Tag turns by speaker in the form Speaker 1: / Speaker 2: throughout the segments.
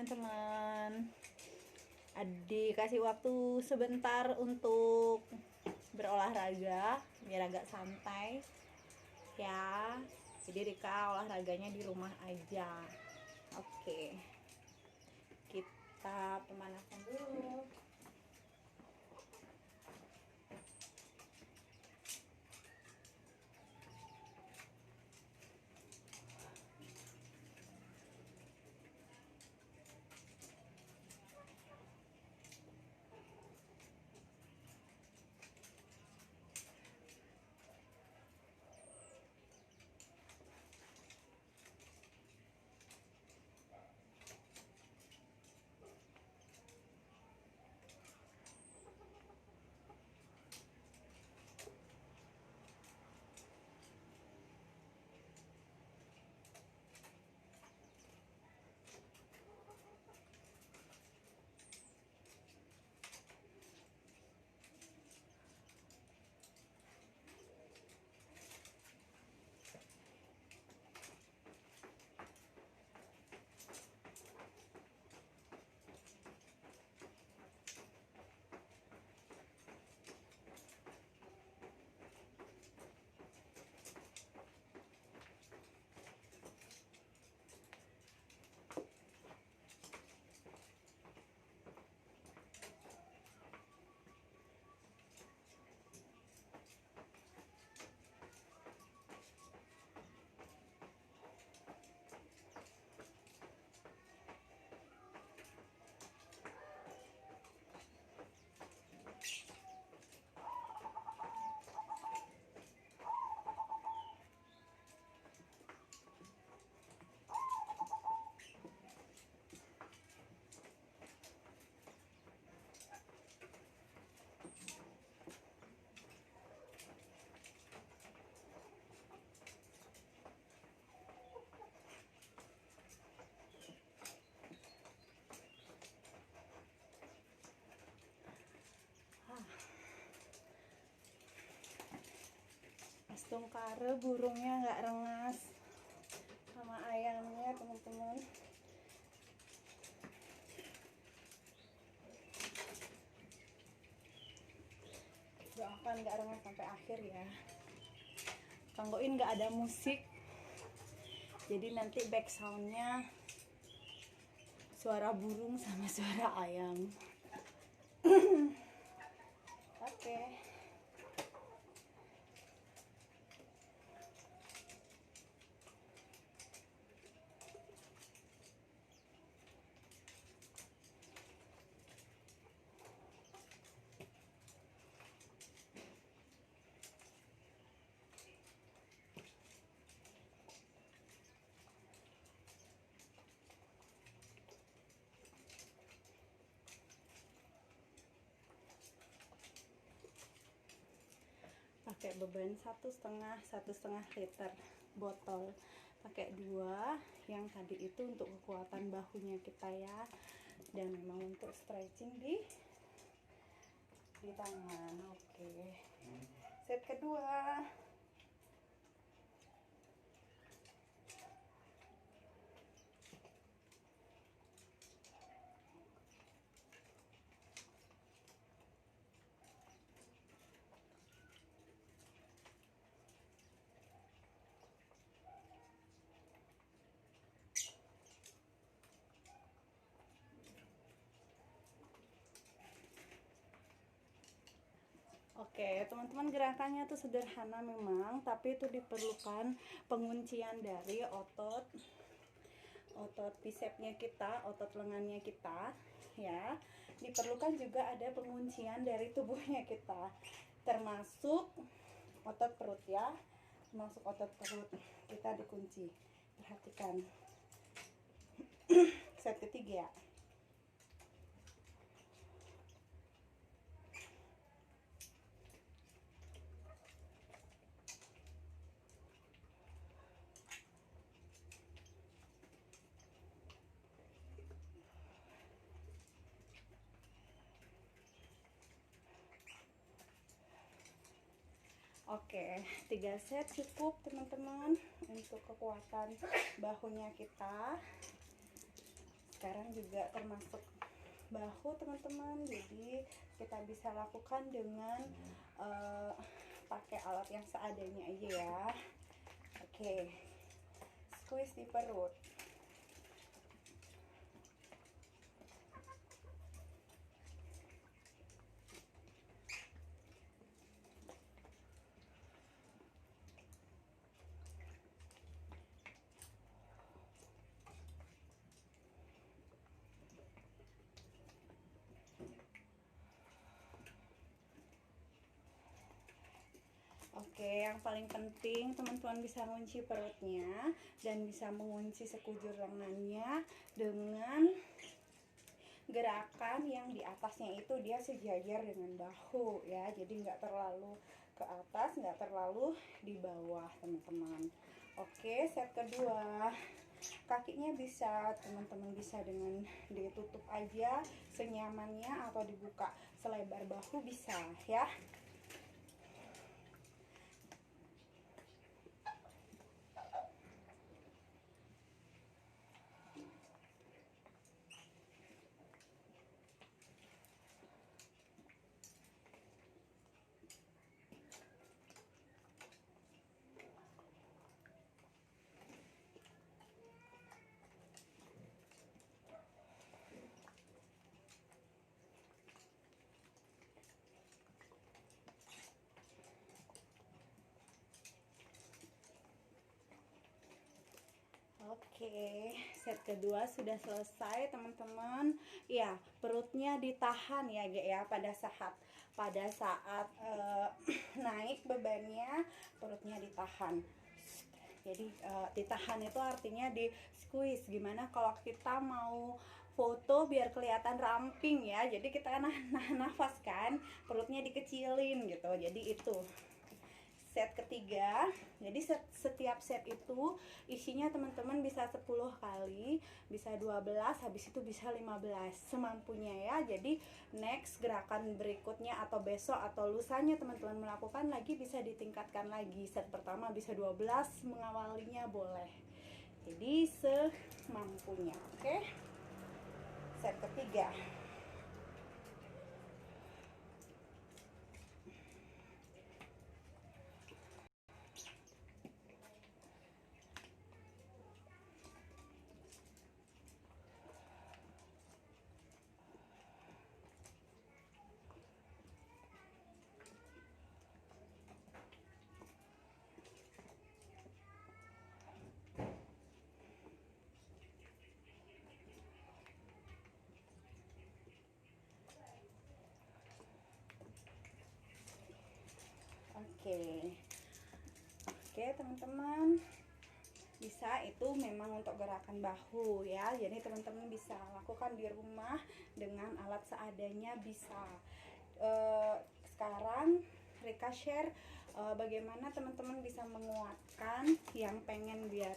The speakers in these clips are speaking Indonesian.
Speaker 1: teman-teman. Adik kasih waktu sebentar untuk berolahraga biar agak santai ya. Jadi Rika olahraganya di rumah aja. Oke, kita pemanasan dulu. Tungkare burungnya nggak rengas sama ayamnya teman-teman. Doakan nggak rengas sampai akhir ya. Kanggoin nggak ada musik, jadi nanti back soundnya suara burung sama suara ayam. Oke. Pakai beban 1,5 liter botol, pakai 2 yang tadi itu untuk kekuatan bahunya kita ya, dan memang untuk stretching di tangan. Oke, set kedua. Oke, teman-teman, gerakannya tuh sederhana memang, tapi itu diperlukan penguncian dari otot bisepsnya kita, otot lengannya kita ya. Diperlukan juga ada penguncian dari tubuhnya kita, termasuk otot perut ya. Termasuk otot perut kita dikunci. Perhatikan. Set ketiga ya. Oke, 3 set cukup teman-teman untuk kekuatan bahunya kita. sekarang juga termasuk bahu teman-teman, jadi kita bisa lakukan dengan pakai alat yang seadanya aja ya. Oke, squeeze di perut. Oke, yang paling penting teman-teman bisa mengunci perutnya dan bisa mengunci sekujur lengannya dengan gerakan yang di atasnya itu dia sejajar dengan bahu ya, jadi nggak terlalu ke atas, nggak terlalu di bawah teman-teman. Oke, set kedua, kakinya bisa teman-teman bisa dengan ditutup aja senyamannya atau dibuka selebar bahu bisa ya. Oke, set kedua sudah selesai teman-teman. Ya, perutnya ditahan ya, pada saat naik bebannya, perutnya ditahan. Jadi ditahan itu artinya di squeeze. Gimana kalau kita mau foto biar kelihatan ramping ya, jadi kita nahan nafas kan, perutnya dikecilin gitu. Jadi itu set ketiga. Jadi setiap set itu isinya teman-teman bisa 10 kali, bisa 12, habis itu bisa 15 semampunya ya. Jadi next gerakan berikutnya atau besok atau lusanya teman-teman melakukan lagi bisa ditingkatkan lagi. Set pertama bisa 12, mengawalinya boleh. Jadi semampunya. Oke. Set ketiga. Oke teman-teman, bisa itu memang untuk gerakan bahu ya, jadi teman-teman bisa lakukan di rumah dengan alat seadanya bisa. Sekarang Rika share bagaimana teman-teman bisa menguatkan yang pengen biar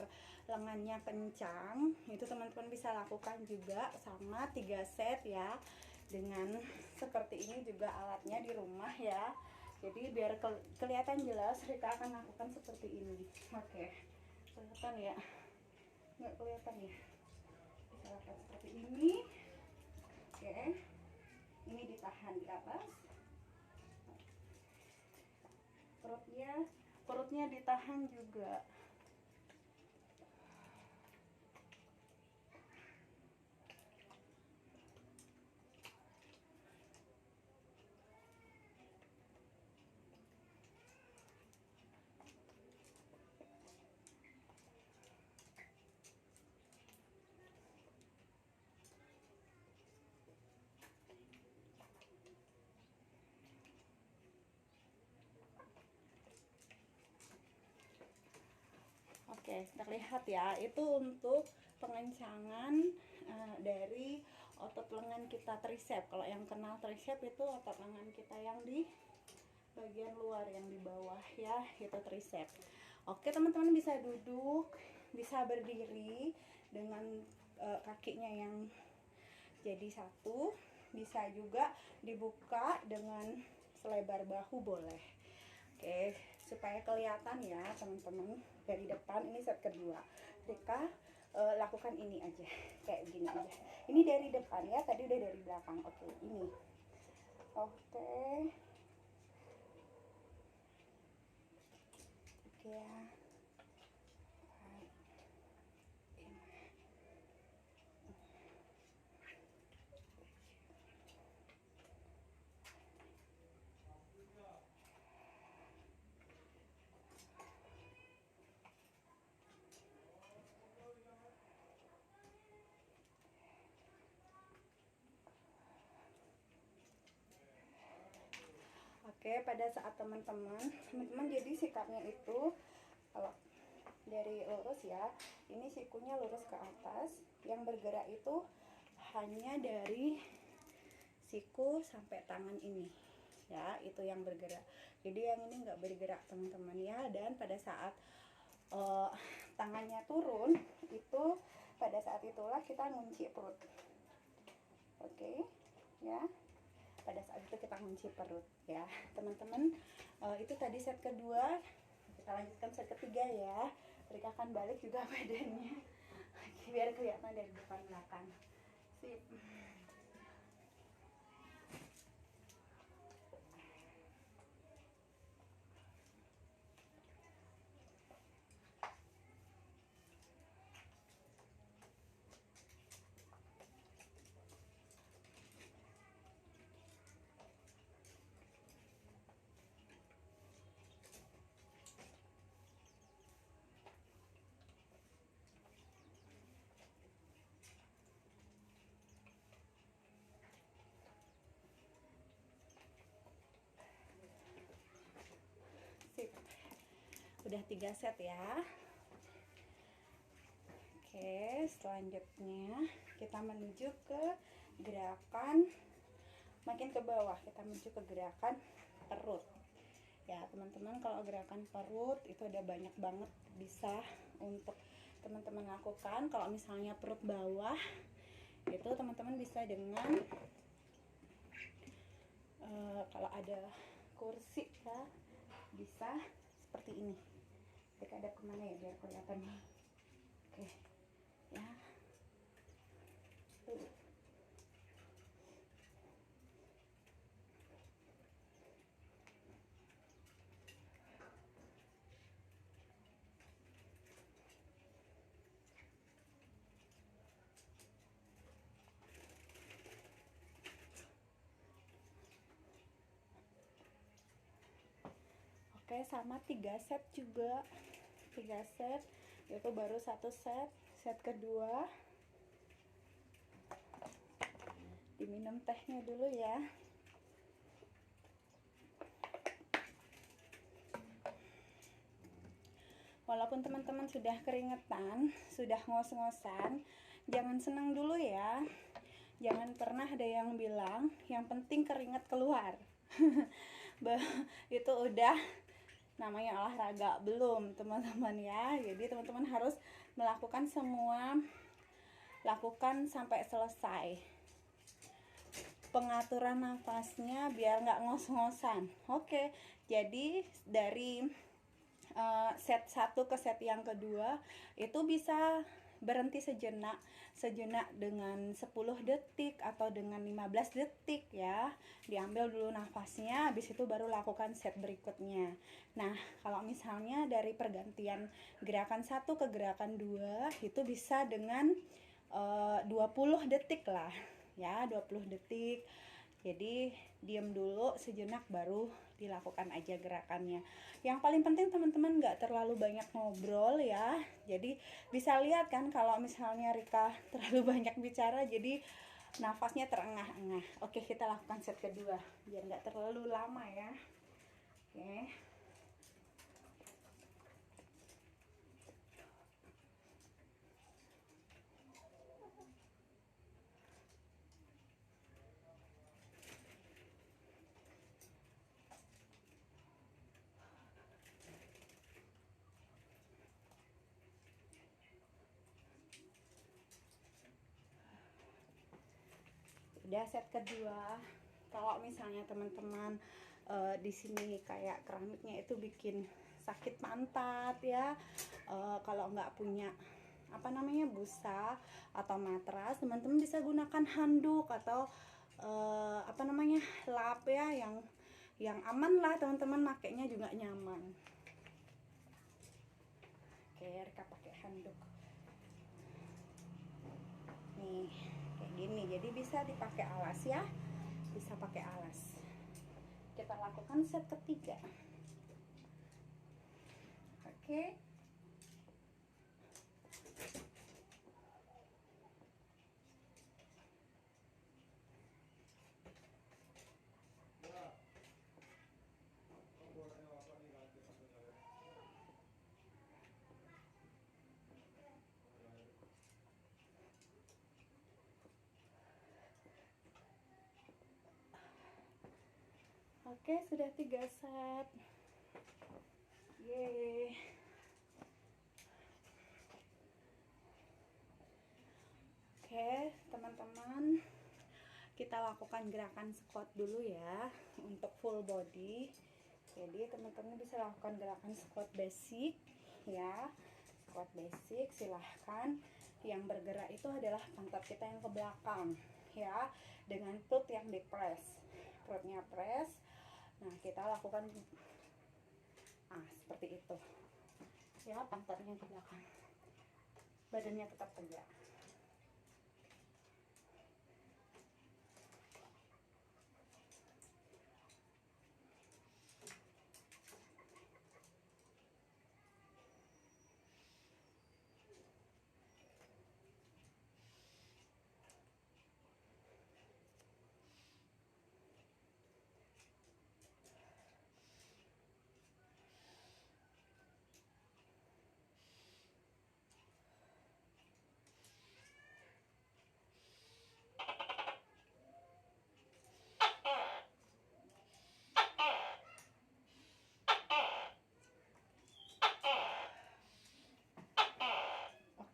Speaker 1: lengannya kencang, itu teman-teman bisa lakukan juga sama 3 set ya, dengan seperti ini juga alatnya di rumah ya. Jadi biar kelihatan jelas, Rika akan lakukan seperti ini. Oke, kelihatan ya? Nggak kelihatan ya? Bisa lakukan seperti ini. Oke, ini ditahan di atas. Perutnya ditahan juga. Oke, terlihat ya, itu untuk pengencangan dari otot lengan kita tricep. Kalau yang kenal tricep itu otot lengan kita yang di bagian luar, yang di bawah ya, itu tricep. Oke teman-teman, bisa duduk, bisa berdiri dengan kakinya yang jadi satu, bisa juga dibuka dengan selebar bahu boleh. Oke, supaya kelihatan ya teman-teman dari depan. Ini set kedua. Rika lakukan ini aja, kayak gini aja. Ini dari depan ya, tadi udah dari belakang. Oke, ini. Oke. Oke ya. Oke, pada saat teman-teman jadi sikapnya itu kalau dari lurus ya, ini sikunya lurus ke atas, yang bergerak itu hanya dari siku sampai tangan ini ya, itu yang bergerak. Jadi yang ini nggak bergerak teman-teman ya. Dan pada saat tangannya turun itu, pada saat itulah kita ngunci perut. Oke ya, pada saat itu kita kunci perut ya teman-teman. Itu tadi set kedua, kita lanjutkan set ketiga ya. Rika akan balik juga badannya biar kelihatan dari depan belakang. Sip. Sip. Udah 3 set ya. Oke, selanjutnya kita menuju ke gerakan makin ke bawah. Kita menuju ke gerakan perut ya teman-teman. Kalau gerakan perut itu ada banyak banget bisa untuk teman-teman lakukan. Kalau misalnya perut bawah itu teman-teman bisa dengan kalau ada kursi ya, bisa seperti ini. Kita ada kemana ya biar kelihatan. Oke ya, tuh. Oke, sama 3 set juga. 3 set, itu baru 1 set. Set kedua diminum tehnya dulu ya. Walaupun teman-teman sudah keringetan, sudah ngos-ngosan, jangan senang dulu ya. Jangan pernah ada yang bilang yang penting keringet keluar. Itu udah namanya olahraga belum teman-teman ya. Jadi teman-teman harus melakukan semua, lakukan sampai selesai pengaturan nafasnya biar nggak ngos-ngosan. Oke, jadi dari set 1 ke set yang kedua itu bisa berhenti sejenak dengan 10 detik atau dengan 15 detik ya. Diambil dulu nafasnya, habis itu baru lakukan set berikutnya. Nah, kalau misalnya dari pergantian gerakan 1 ke gerakan 2 itu bisa dengan 20 detik lah ya, 20 detik. Jadi diam dulu sejenak baru dilakukan aja gerakannya. Yang paling penting teman-teman nggak terlalu banyak ngobrol ya. Jadi bisa lihat kan kalau misalnya Rika terlalu banyak bicara jadi nafasnya terengah-engah. Oke, kita lakukan set kedua biar nggak terlalu lama ya. Oke. Udah set kedua. Kalau misalnya teman-teman di sini kayak keramiknya itu bikin sakit pantat ya, kalau nggak punya apa namanya, busa atau matras, teman-teman bisa gunakan handuk atau apa namanya, lap ya, yang aman lah teman-teman, makainya juga nyaman. Oke, Rika pakai handuk nih kayak gini, jadi bisa dipakai alas ya, bisa pakai alas. Kita lakukan set ketiga. Oke. Oke, sudah 3 set. Yeay. Oke, teman-teman, kita lakukan gerakan squat dulu ya untuk full body. Jadi teman-teman bisa lakukan gerakan squat basic ya. Squat basic, silahkan. Yang bergerak itu adalah pantat kita yang ke belakang ya, dengan perut yang dipres, perutnya press. Nah, kita lakukan seperti itu ya, pantatnya ke belakang, badannya tetap tegak.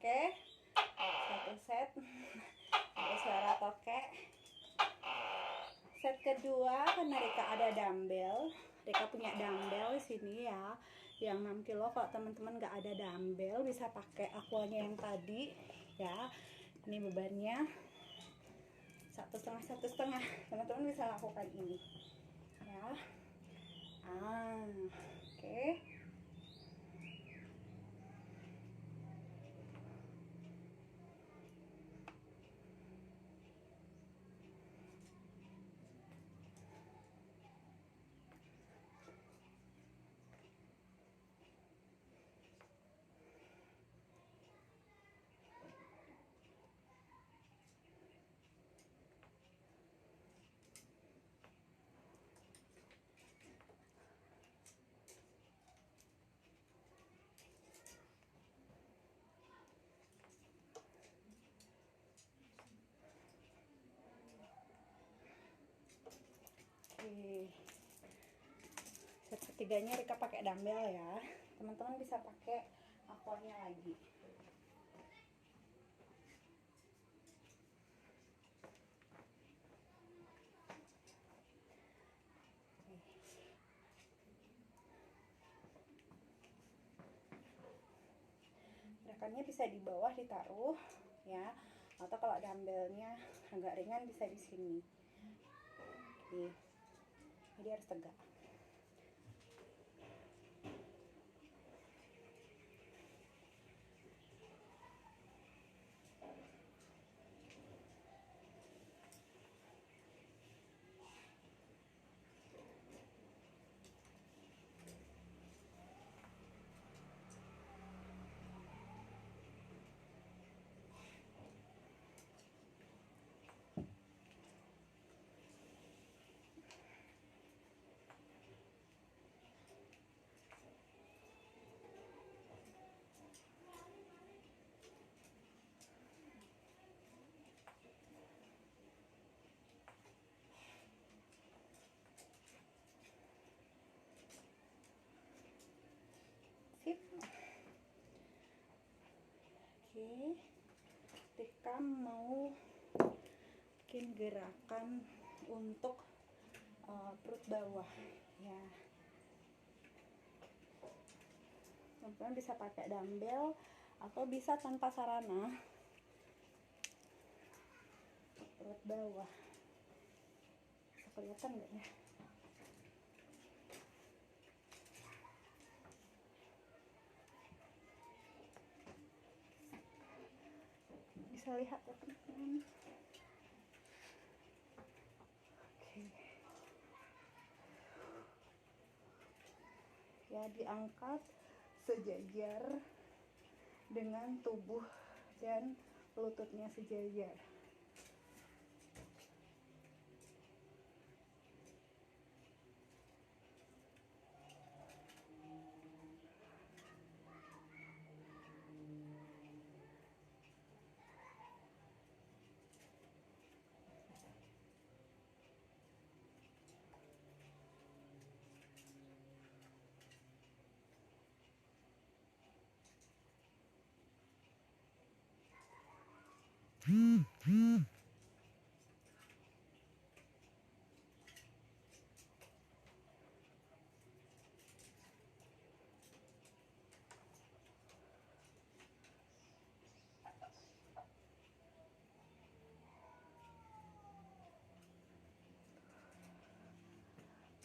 Speaker 1: Oke, satu set ada suara tokek. Set kedua, karena Rika ada dumbbell, Rika punya dumbbell di sini ya, yang 6 kilo. Kalau teman-teman nggak ada dumbbell, bisa pakai aquanya yang tadi ya. Ini bebannya 1,5 teman-teman bisa lakukan ini ya. Oke. Set ketiganya Rika pakai dumbbell ya, teman-teman bisa pakai aquanya lagi. Gerakannya bisa di bawah ditaruh ya, atau kalau dumbbellnya agak ringan bisa di sini. Oke. Jadi harus tegak. Sip. Oke, Rika mau bikin gerakan untuk perut bawah ya. Teman-teman bisa pakai dumbbell atau bisa tanpa sarana. Perut bawah, bisa kelihatan nggak ya? Bisa lihat ya teman-teman. Oke. Ya, diangkat sejajar dengan tubuh dan lututnya sejajar.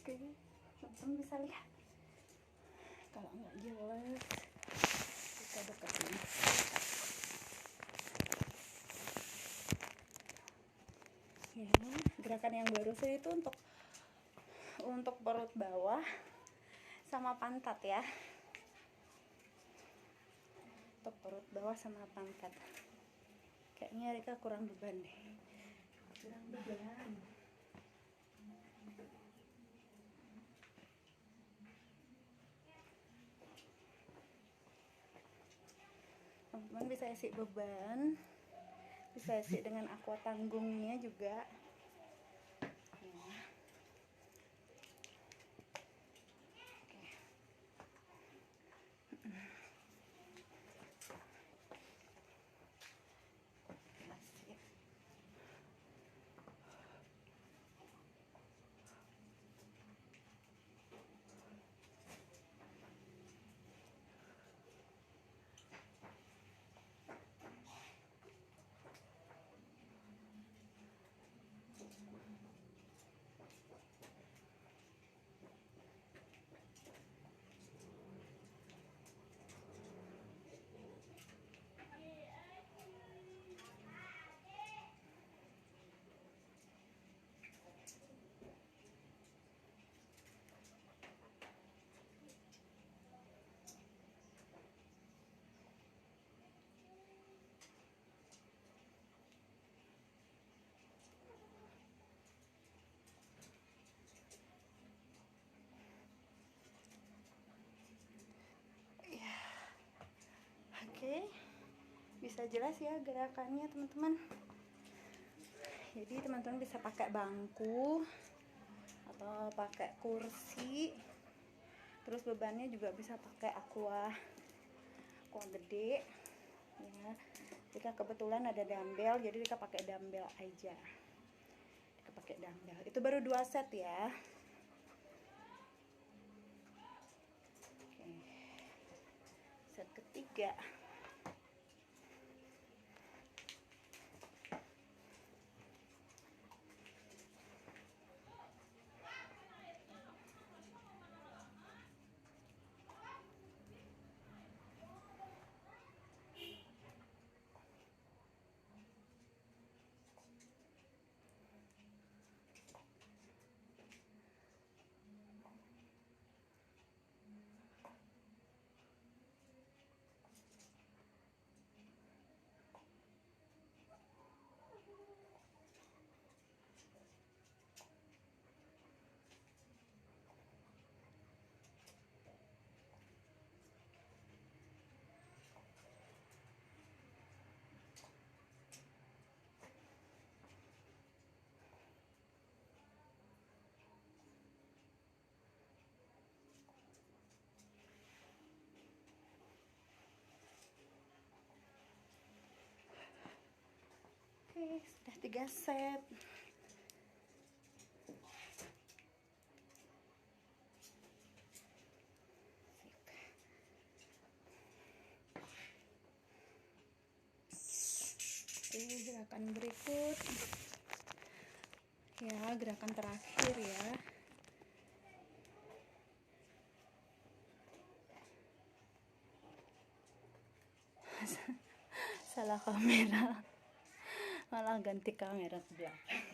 Speaker 1: Oke, teman-teman bisa lihat. Kalau nggak jelas, kita deketin. Ya, gerakan yang baru saya itu untuk perut bawah sama pantat ya. Untuk perut bawah sama pantat. Kayaknya Rika kurang beban deh. Kurang beban. Teman-teman bisa isi beban, bisa isi dengan aqua tanggungnya juga. Ya. Oke. Oke, bisa jelas ya gerakannya teman-teman. Jadi teman-teman bisa pakai bangku atau pakai kursi. Terus bebannya juga bisa pakai aqua gede ya. Jika kebetulan ada dumbbell, jadi kita pakai dumbbell aja. Kita pakai dumbbell. Itu baru 2 set ya. Oke. Set ketiga. Oke, sudah 3 set. Gerakan berikut ya, gerakan terakhir ya. Salah kamera, malah ganti kamera ke belakang.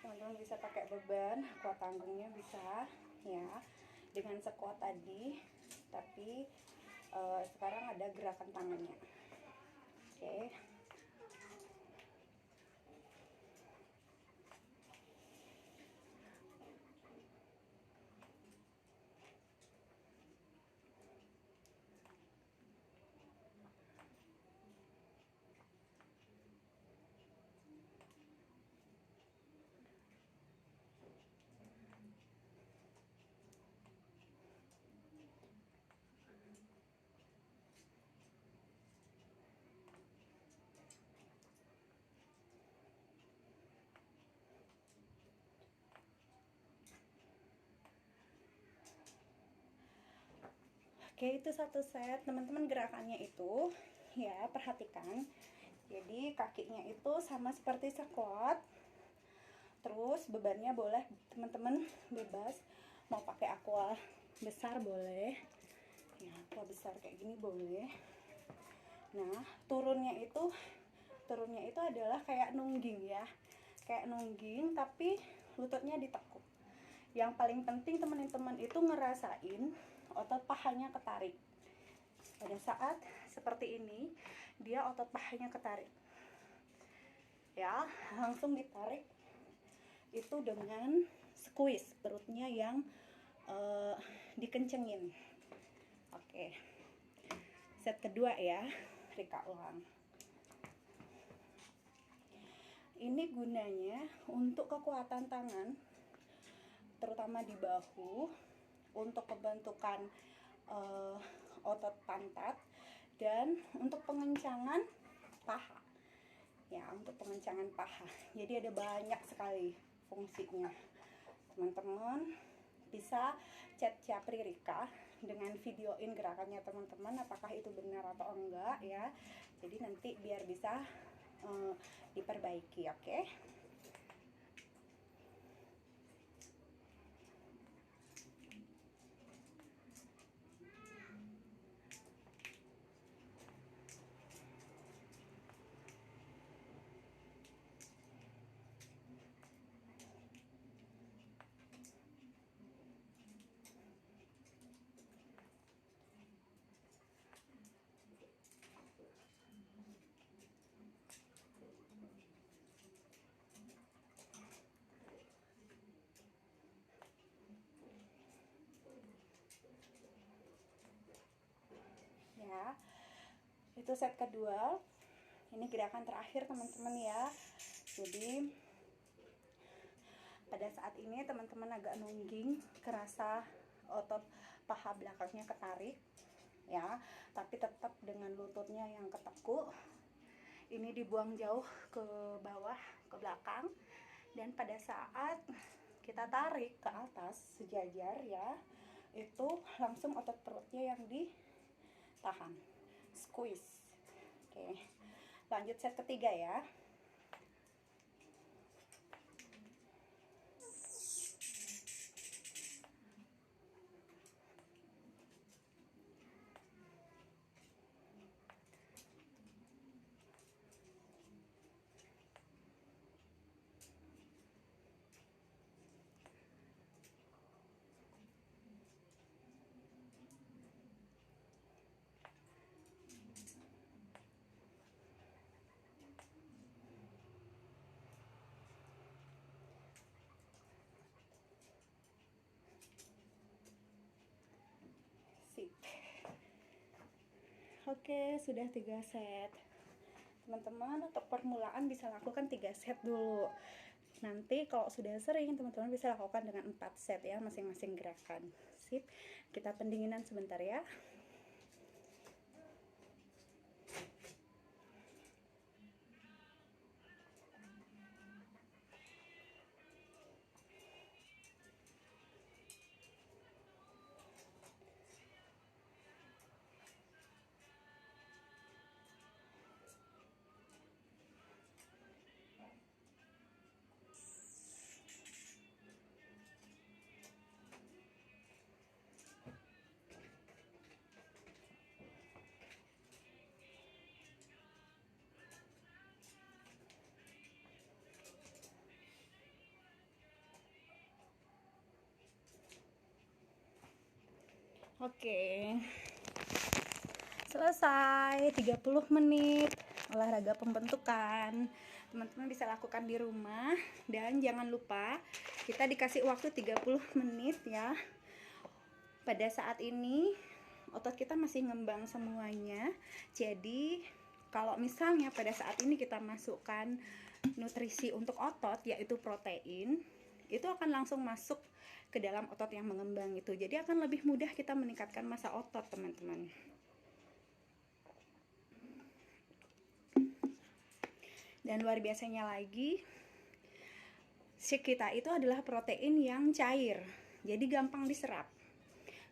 Speaker 1: Teman-teman bisa pakai beban, kuat tanggungnya bisa ya, dengan sekuat tadi, tapi sekarang ada gerakan tangannya. Oke. Oke, itu satu set. Teman-teman gerakannya itu ya, perhatikan. Jadi kakinya itu sama seperti squat. Terus bebannya boleh teman-teman bebas, mau pakai aqua besar boleh ya, aqua besar kayak gini boleh. Nah, turunnya itu adalah kayak nungging ya, kayak nungging tapi lututnya ditekuk. Yang paling penting teman-teman itu ngerasain otot pahanya ketarik. Pada saat seperti ini, dia otot pahanya ketarik ya, langsung ditarik itu dengan squeeze perutnya yang dikencengin. Oke, set kedua ya, Rika ulang. Ini gunanya untuk kekuatan tangan, terutama di bahu, untuk pembentukan otot pantat, dan untuk pengencangan paha ya, untuk pengencangan paha. Jadi ada banyak sekali fungsinya. Teman-teman bisa chat Capri Rika dengan videoin gerakannya teman-teman, apakah itu benar atau enggak ya. Jadi nanti biar bisa diperbaiki, oke? Ya, itu set kedua. Ini gerakan terakhir teman-teman ya. Jadi pada saat ini teman-teman agak nungging, kerasa otot paha belakangnya ketarik ya, tapi tetap dengan lututnya yang ketekuk. Ini dibuang jauh ke bawah, ke belakang, dan pada saat kita tarik ke atas sejajar ya, itu langsung otot perutnya yang ditahan, squeeze. Oke, lanjut set ketiga ya. Oke, sudah 3 set. Teman-teman untuk permulaan bisa lakukan 3 set dulu. Nanti kalau sudah sering, teman-teman bisa lakukan dengan 4 set ya, masing-masing gerakan. Sip. Kita pendinginan sebentar ya. Oke, selesai 30 menit olahraga pembentukan. Teman-teman bisa lakukan di rumah, dan jangan lupa kita dikasih waktu 30 menit ya. Pada saat ini otot kita masih ngembang semuanya. Jadi kalau misalnya pada saat ini kita masukkan nutrisi untuk otot, yaitu protein, itu akan langsung masuk ke dalam otot yang mengembang itu. Jadi akan lebih mudah kita meningkatkan massa otot, teman-teman. Dan luar biasanya lagi, shake kita itu adalah protein yang cair, jadi gampang diserap.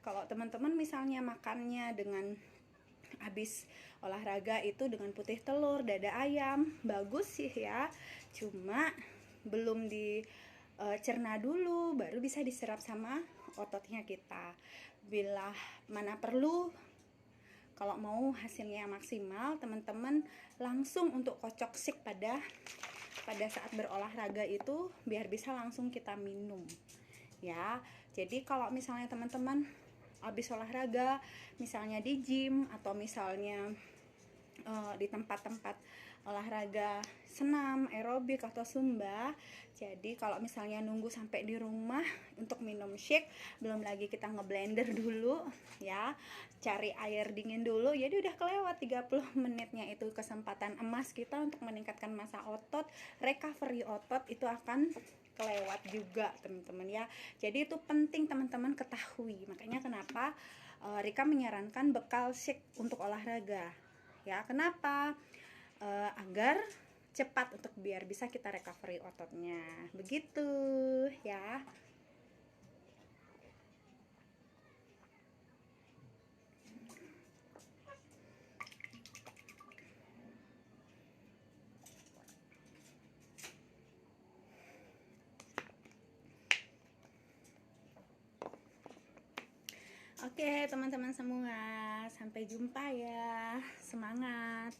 Speaker 1: Kalau teman-teman misalnya makannya dengan habis olahraga itu dengan putih telur, dada ayam, bagus sih ya, cuma belum dicerna dulu, baru bisa diserap sama ototnya kita. Bila mana perlu, kalau mau hasilnya maksimal, teman-teman langsung untuk kocok shake pada saat berolahraga itu, biar bisa langsung kita minum ya. Jadi kalau misalnya teman-teman habis olahraga, misalnya di gym atau misalnya di tempat-tempat olahraga senam, aerobik atau zumba, jadi kalau misalnya nunggu sampai di rumah untuk minum shake, belum lagi kita ngeblender dulu ya, cari air dingin dulu, jadi udah kelewat 30 menitnya. Itu kesempatan emas kita untuk meningkatkan massa otot, recovery otot itu akan kelewat juga, teman-teman ya. Jadi itu penting teman-teman ketahui. Makanya kenapa Rika menyarankan bekal shake untuk olahraga ya. Kenapa? Agar cepat, untuk biar bisa kita recovery ototnya, begitu ya. Oke teman-teman semua, sampai jumpa ya, semangat.